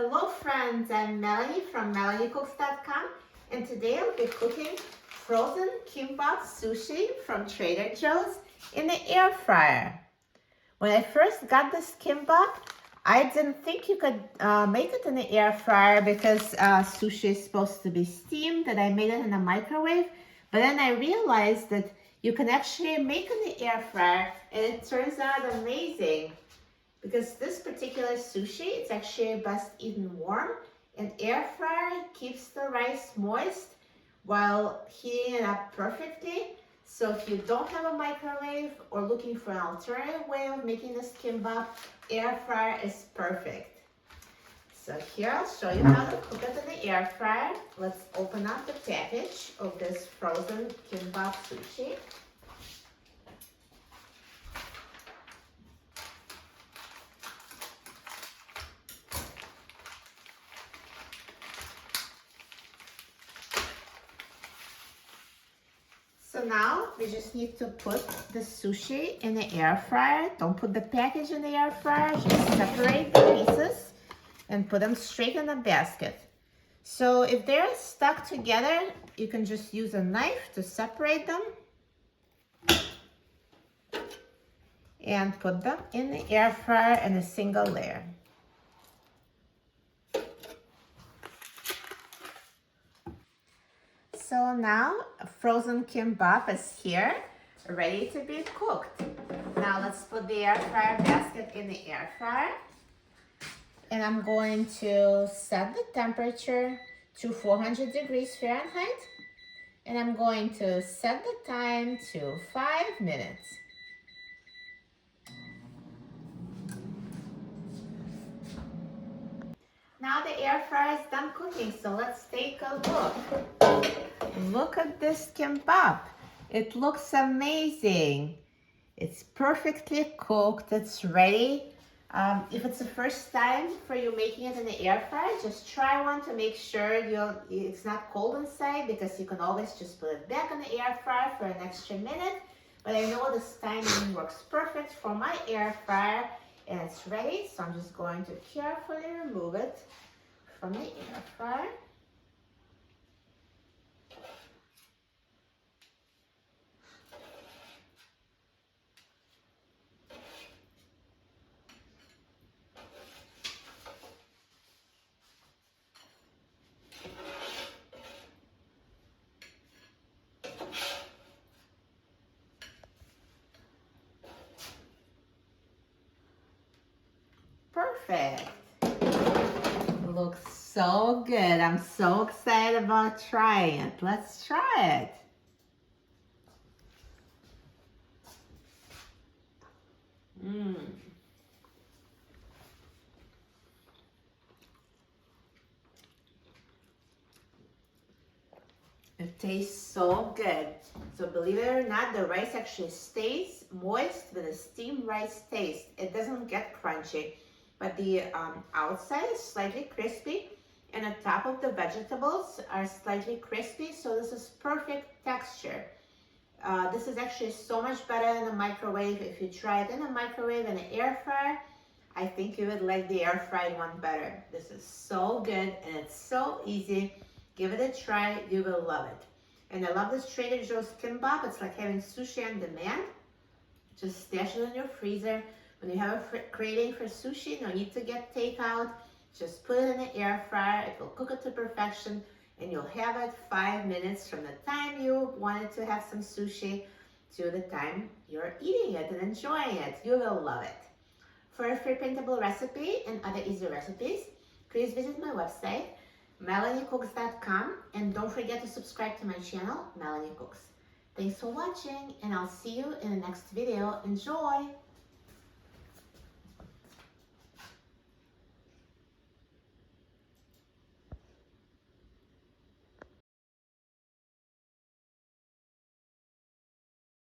Hello friends, I'm Melanie from melaniecooks.com and today I'll be cooking frozen kimbap sushi from Trader Joe's in the air fryer. When I first got this kimbap, I didn't think you could make it in the air fryer because sushi is supposed to be steamed, and I made it in the microwave. But then I realized that you can actually make it in the air fryer and it turns out amazing. Because this particular sushi, it's actually best eaten warm, and air fryer keeps the rice moist while heating it up perfectly. So if you don't have a microwave or looking for an alternative way of making this kimbap, air fryer is perfect. So here I'll show you how to cook it in the air fryer. Let's open up the package of this frozen kimbap sushi. So now we just need to put the sushi in the air fryer. Don't put the package in the air fryer, just separate the pieces and put them straight in the basket. So if they're stuck together, you can just use a knife to separate them and put them in the air fryer in a single layer. So now frozen kimbap is here, ready to be cooked. Now let's put the air fryer basket in the air fryer. And I'm going to set the temperature to 400 degrees Fahrenheit. And I'm going to set the time to 5 minutes. Now the air fryer is done cooking, so let's take a look. Look at this kimbap. It looks amazing. It's perfectly cooked. It's ready. If it's the first time for you making it in the air fryer, just try one to make sure it's not cold inside, because you can always just put it back in the air fryer for an extra minute. But I know this timing works perfect for my air fryer, and it's ready. So I'm just going to carefully remove it from the air fryer. Perfect. Looks so good. I'm so excited about trying it. Let's try it. It tastes so good. So believe it or not, the rice actually stays moist with a steamed rice taste. It doesn't get crunchy, but the outside is slightly crispy and the top of the vegetables are slightly crispy. So this is perfect texture. This is actually so much better in the microwave. If you try it in the microwave and the air fryer, I think you would like the air fried one better. This is so good and it's so easy. Give it a try, you will love it. And I love this Trader Joe's kimbap. It's like having sushi on demand. Just stash it in your freezer. When you have a craving for sushi, no need to get takeout. Just put it in the air fryer. It will cook it to perfection. And you'll have it 5 minutes from the time you wanted to have some sushi to the time you're eating it and enjoying it. You will love it. For a free printable recipe and other easy recipes, please visit my website, melaniecooks.com, and don't forget to subscribe to my channel, Melanie Cooks. Thanks for watching, and I'll see you in the next video. Enjoy!